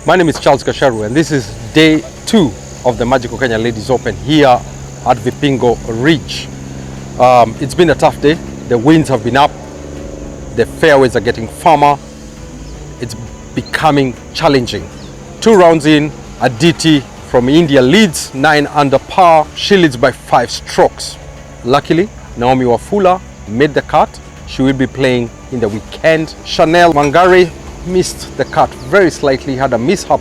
My name is Charles Gacheru, and this is day 2 of the Magical Kenya Ladies Open here at Vipingo Ridge. It's been a tough day. The winds have been up, the fairways are getting firmer, it's becoming challenging. 2 rounds in, Aditi from India leads 9 under par. She leads by 5 strokes. Luckily, Naomi Wafula made the cut. She will be playing in the weekend. Chanel Mangari missed the cut very slightly, had a mishap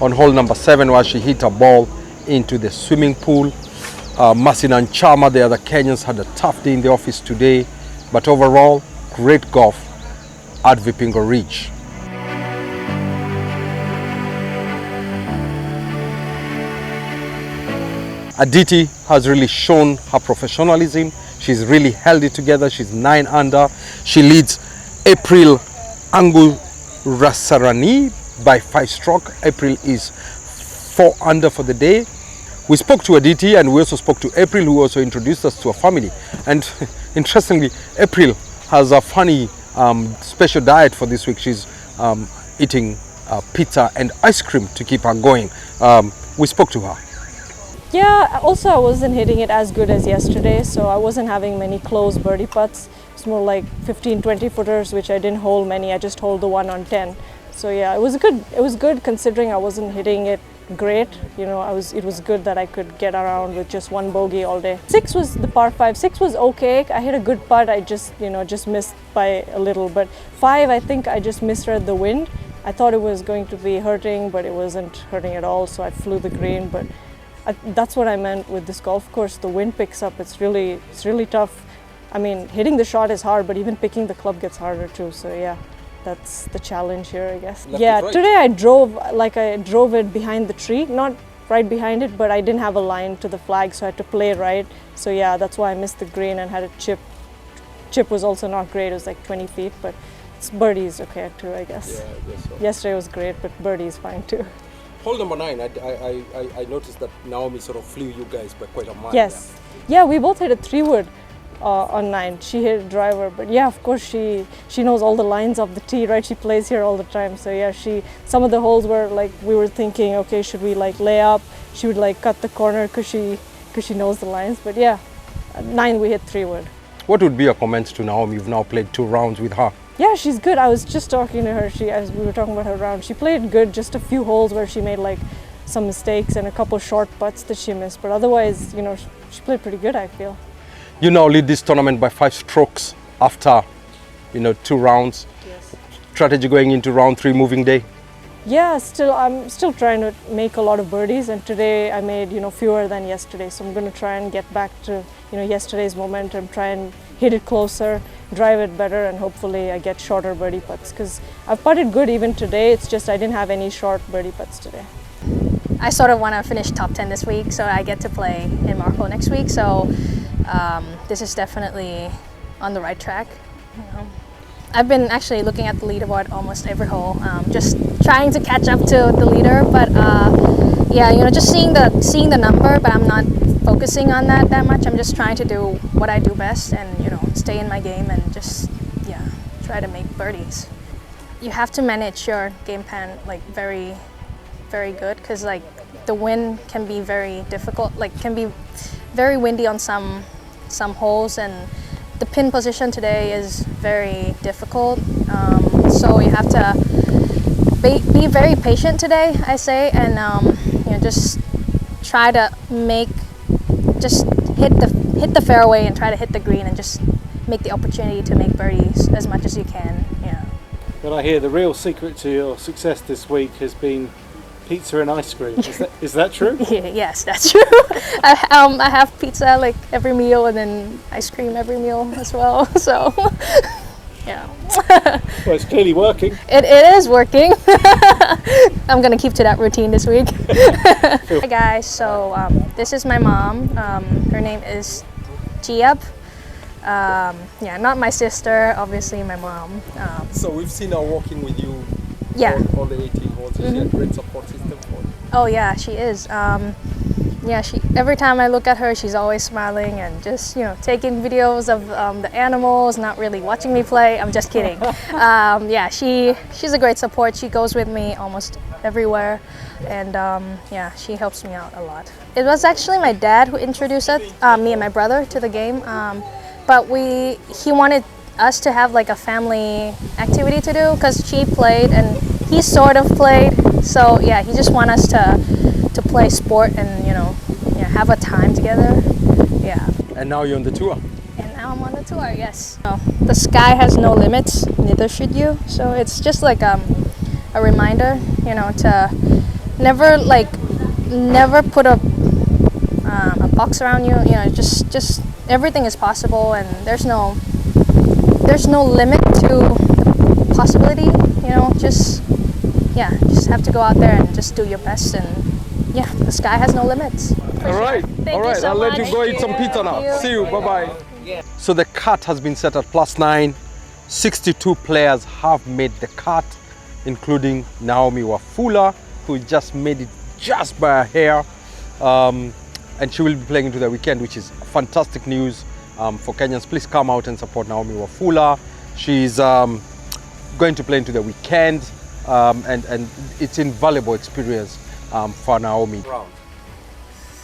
on hole number 7 where she hit a ball into the swimming pool. Masina and Chama, the other Kenyans, had a tough day in the office today, but overall, great golf at Vipingo Ridge. Aditi has really shown her professionalism. She's really held it together. She's 9 under. She leads April Angurasarani by 5 stroke. April is 4 under for the day. We spoke to Aditi and we also spoke to April, who also introduced us to a family. And interestingly, April has a funny special diet for this week. She's eating pizza and ice cream to keep her going. We spoke to her. Yeah, also I wasn't hitting it as good as yesterday, so I wasn't having many close birdie putts. It's more like 15-20 footers, which I didn't hold many. I just hold the one on 10. So yeah, it was good considering I wasn't hitting it great. You know, it was good that I could get around with just 1 bogey all day. 6 was the par 5. 6 was okay. I hit a good putt. I just missed by a little. But 5, I think I just misread the wind. I thought it was going to be hurting, but it wasn't hurting at all. So I flew the green. But that's what I meant with this golf course. The wind picks up. It's really tough. I mean, hitting the shot is hard, but even picking the club gets harder too. So yeah, that's the challenge here, I guess. Yeah, today I drove it behind the tree, not right behind it, but I didn't have a line to the flag, so I had to play right. So yeah, that's why I missed the green and had a chip. Chip was also not great. It was like 20 feet, but birdie is okay too, I guess. Yeah, I guess so. Yesterday was great, but birdie is fine too. Hole number 9, I noticed that Naomi sort of flew you guys by quite a mile. Yes. There. Yeah, we both hit a 3-wood on 9. She hit a driver, but yeah, of course she knows all the lines of the tee, right? She plays here all the time. So yeah, some of the holes were like, we were thinking, okay, should we like lay up? She would like cut the corner because she knows the lines. But yeah, 9 we hit 3-wood. What would be your comments to Naomi? You've now played 2 rounds with her. Yeah, she's good. I was just talking to her. As we were talking about her round, she played good. Just a few holes where she made like some mistakes and a couple short putts that she missed. But otherwise, you know, she played pretty good, I feel. You now lead this tournament by 5 strokes after, 2 rounds. Yes. Strategy going into round 3, moving day. Yeah, I'm still trying to make a lot of birdies, and today I made fewer than yesterday. So I'm going to try and get back to yesterday's momentum. Try and hit it closer, drive it better, and hopefully I get shorter birdie putts. Because I've putted good even today. It's just I didn't have any short birdie putts today. I sort of want to finish top 10 this week, so I get to play in Marco next week. So this is definitely on the right track. I've been actually looking at the leaderboard almost every hole, just trying to catch up to the leader. But yeah, just seeing the number, but I'm not focusing on that much. I'm just trying to do what I do best and stay in my game and just try to make birdies. You have to manage your game plan like very, very good, because like the wind can be very difficult. Like can be very windy on some holes, and the pin position today is very difficult. So you have to be very patient today, I say, and just try to hit the fairway and try to hit the green and just make the opportunity to make birdies as much as you can. Yeah. But I hear the real secret to your success this week has been pizza and ice cream. Is that true? Yeah, yes, that's true. I have pizza like every meal, and then ice cream every meal as well. So yeah. Well, it's clearly working. It is working. I'm gonna keep to that routine this week. Hi guys, so this is my mom. Her name is Giab. Yeah, not my sister, obviously my mom. So we've seen her walking with you. Yeah. All the 18 holes. Is she a great support system for you? Oh yeah, she is. Yeah, every time I look at her, she's always smiling and just, taking videos of the animals, not really watching me play. I'm just kidding. Yeah, she's a great support. She goes with me almost everywhere, and yeah, she helps me out a lot. It was actually my dad who introduced it, me and my brother, to the game, but he wanted us to have like a family activity to do because she played and he sort of played, so yeah, he just wanted us to play sport and yeah, have a time together. Yeah. And now you're on the tour. And now I'm on the tour, yes. The sky has no limits, neither should you. So it's just like a reminder, to never put a box around you. Just everything is possible, and there's no limit to the possibility. Just have to go out there and just do your best, and yeah, the sky has no limits. All right, Thank you so I'll let you much. go eat some pizza now. Thank you. See you, bye-bye. So the cut has been set at +9. 62 players have made the cut, including Naomi Wafula, who just made it just by a hair. And she will be playing into the weekend, which is fantastic news for Kenyans. Please come out and support Naomi Wafula. She's going to play into the weekend, and it's invaluable experience for Naomi.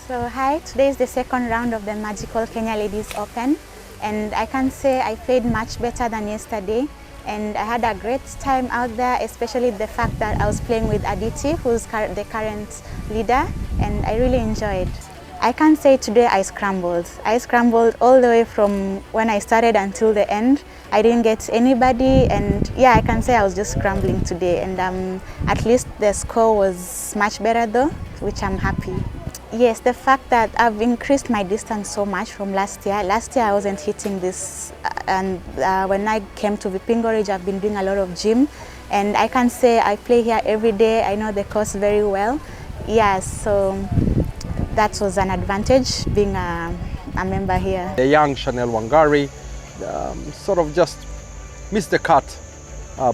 So hi, today is the second round of the Magical Kenya Ladies Open, and I can say I played much better than yesterday, and I had a great time out there, especially the fact that I was playing with Aditi, who's the current leader, and I really enjoyed. I can say today I scrambled. I scrambled all the way from when I started until the end. I didn't get anybody, and yeah, I can say I was just scrambling today, and at least the score was much better though, which I'm happy. Yes, the fact that I've increased my distance so much from last year. Last year I wasn't hitting this, and when I came to Vipingo Ridge, I've been doing a lot of gym, and I can say I play here every day. I know the course very well. Yeah, so that was an advantage being a member here. The young Chanel Wangari sort of just missed the cut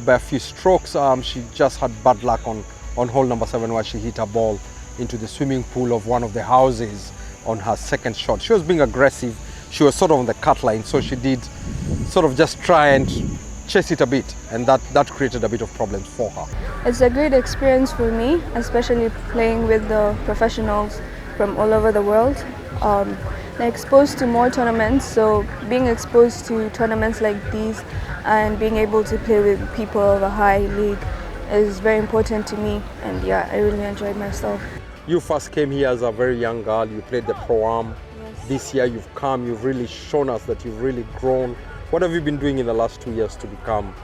by a few strokes. She just had bad luck on hole number 7 where she hit a ball into the swimming pool of one of the houses on her second shot. She was being aggressive. She was sort of on the cut line, so she did sort of just try and chase it a bit, and that created a bit of problems for her. It's a great experience for me, especially playing with the professionals from all over the world. I'm exposed to more tournaments, so being exposed to tournaments like these and being able to play with people of a high league is very important to me, and yeah, I really enjoyed myself. You first came here as a very young girl. You played the Pro-Am. Yes. This year you've come, you've really shown us that you've really grown. What have you been doing in the last 2 years to become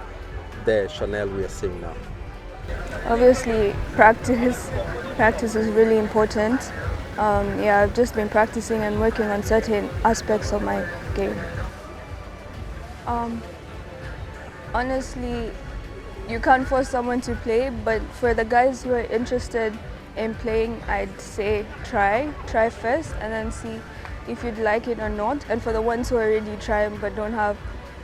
the Chanel we are seeing now? Obviously, practice is really important. Yeah, I've just been practicing and working on certain aspects of my game. Honestly, you can't force someone to play, but for the guys who are interested in playing, I'd say try first and then see if you'd like it or not. And for the ones who are already trying but don't have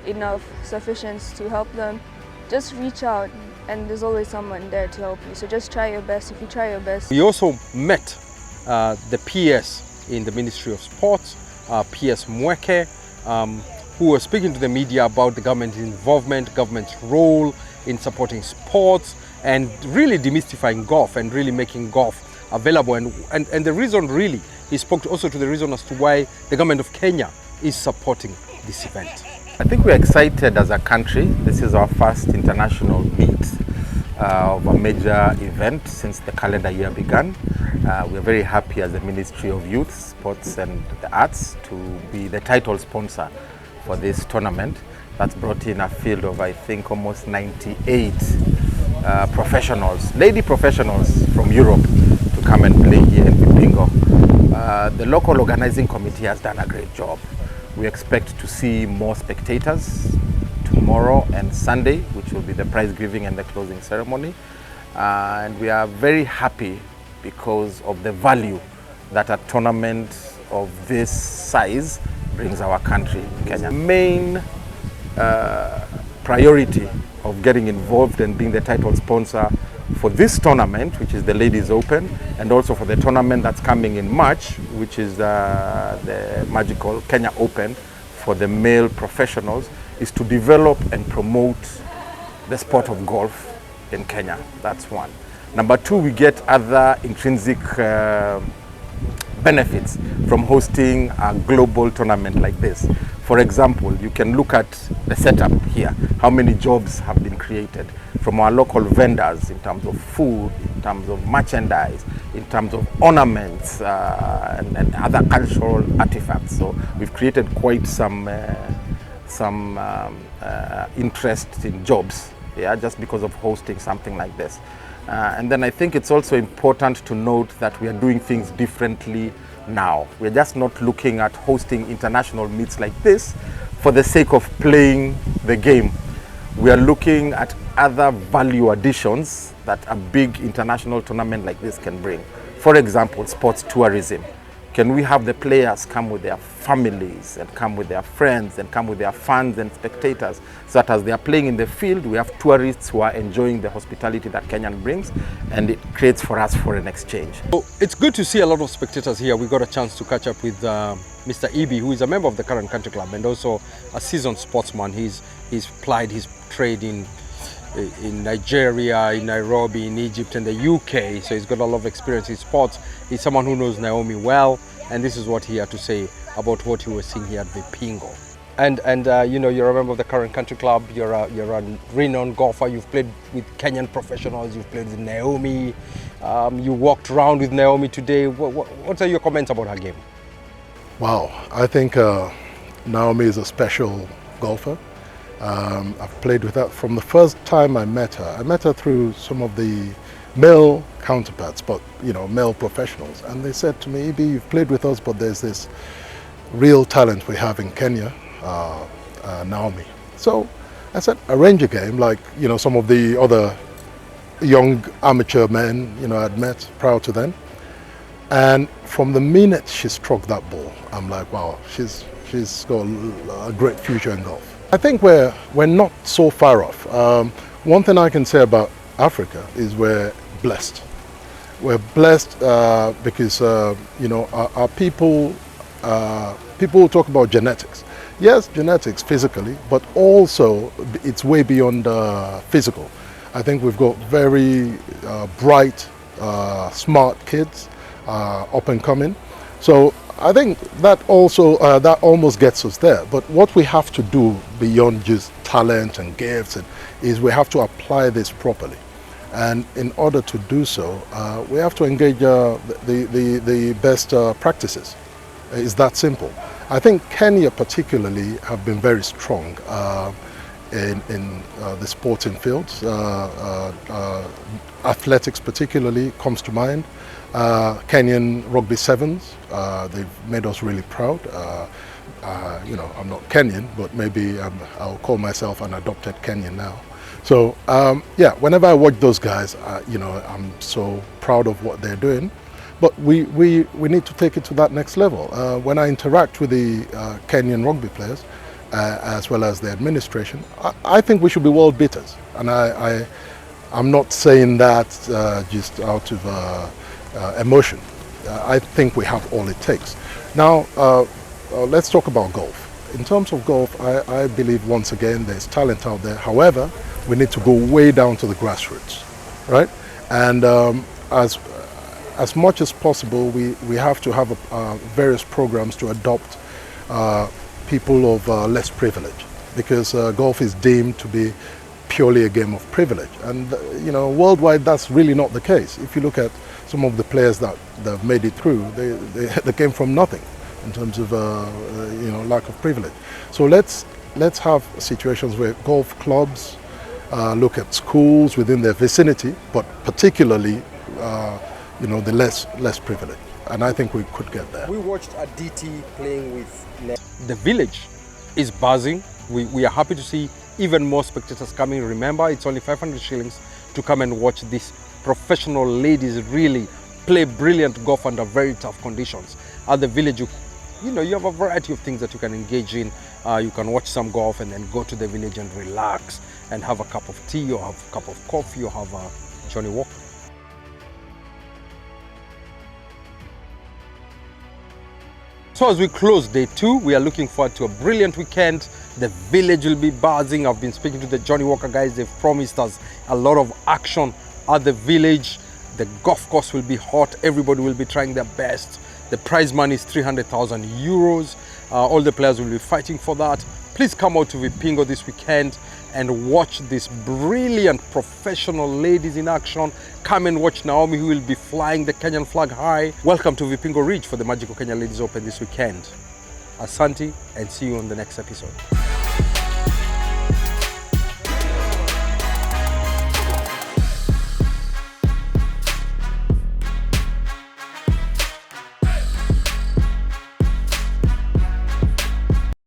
enough sufficiency to help them, just reach out, and there's always someone there to help you. So just try your best. If you try your best. We also met the PS in the Ministry of Sports, PS Mweke, who was speaking to the media about the government's involvement, government's role in supporting sports, and really demystifying golf and really making golf available. And the reason really, he spoke also to the reason as to why the government of Kenya is supporting this event. I think we're excited as a country. This is our first international meet of a major event since the calendar year began. We're very happy as the Ministry of Youth, Sports and the Arts to be the title sponsor for this tournament. That's brought in a field of, I think, almost 98 professionals, lady professionals from Europe to come and play here in Vipingo. The local organizing committee has done a great job. We expect to see more spectators tomorrow and Sunday, which will be the prize giving and the closing ceremony. And we are very happy because of the value that a tournament of this size brings our country, Kenya. Main priority of getting involved and being the title sponsor for this tournament, which is the Ladies Open, and also for the tournament that's coming in March, which is the Magical Kenya Open for the male professionals, is to develop and promote the sport of golf in Kenya. That's one. Number two, we get other intrinsic benefits from hosting a global tournament like this. For example, you can look at the setup here, how many jobs have been created from our local vendors in terms of food, in terms of merchandise, in terms of ornaments and other cultural artifacts. So we've created quite some interest in jobs, yeah, just because of hosting something like this. And then I think it's also important to note that we are doing things differently now. We're just not looking at hosting international meets like this for the sake of playing the game. We are looking at other value additions that a big international tournament like this can bring. For example, sports tourism. Can we have the players come with their families and come with their friends and come with their fans and spectators, so that as they are playing in the field, we have tourists who are enjoying the hospitality that Kenyan brings, and it creates for us foreign exchange. So it's good to see a lot of spectators here. We got a chance to catch up with Mr. Ibi, who is a member of the current country club and also a seasoned sportsman. He's plied his trade in Nigeria, in Nairobi, in Egypt and the UK, so he's got a lot of experience in sports. He's someone who knows Naomi well, and this is what he had to say about what he was seeing here at Vipingo. And you know, you're a member of the current country club, you're a renowned golfer, you've played with Kenyan professionals, you've played with Naomi, you walked around with Naomi today. What are your comments about her game? Wow, I think Naomi is a special golfer. I've played with her from the first time I met her. I met her through some of the male counterparts, but you know, male professionals, and they said to me, "Ibi, you've played with us, but there's this real talent we have in Kenya, Naomi." So I said, arrange a game like, you know, some of the other young amateur men, you know, I'd met prior to then. And from the minute she struck that ball, I'm like, wow, she's got a great future in golf. I think we're not so far off. One thing I can say about Africa is we're blessed. We're blessed because you know, our people talk about genetics. Yes, genetics physically, but also it's way beyond physical. I think we've got very bright, smart kids, up and coming. So I think that also that almost gets us there. But what we have to do beyond just talent and gifts is we have to apply this properly. And in order to do so, we have to engage the best practices. It's that simple. I think Kenya particularly have been very strong in the sporting fields. Athletics particularly comes to mind. Kenyan rugby sevens, they've made us really proud. You know, I'm not Kenyan, but maybe I'll call myself an adopted Kenyan now. So yeah, whenever I watch those guys, you know, I'm so proud of what they're doing. But we need to take it to that next level. When I interact with the Kenyan rugby players, as well as the administration, I think we should be world beaters. And I'm not saying that just out of emotion. I think we have all it takes. Now, let's talk about golf. In terms of golf, I believe once again there's talent out there. However, we need to go way down to the grassroots, right? And as much as possible, we have to have various programs to adopt people of less privilege, because golf is deemed to be purely a game of privilege. And you know, worldwide, that's really not the case. If you look at some of the players that have made it through, they came from nothing in terms of you know, lack of privilege. So let's have situations where golf clubs look at schools within their vicinity, but particularly you know, the less privileged. And I think we could get there. We watched a DT playing with the village is buzzing. We are happy to see even more spectators coming. Remember, it's only 500 shillings to come and watch these professional ladies really play brilliant golf under very tough conditions. At the village, you know, you have a variety of things that you can engage in. You can watch some golf and then go to the village and relax and have a cup of tea or have a cup of coffee or have a Johnny Walker. So as we close day 2, we are looking forward to a brilliant weekend. The village will be buzzing. I've been speaking to the Johnny Walker guys. They've promised us a lot of action at the village. The golf course will be hot. Everybody will be trying their best. The prize money is 300,000 euros. All the players will be fighting for that. Please come out to Vipingo this weekend and watch these brilliant professional ladies in action. Come and watch Naomi, who will be flying the Kenyan flag high. Welcome to Vipingo Ridge for the Magical Kenya Ladies Open this weekend. Asante, and see you on the next episode.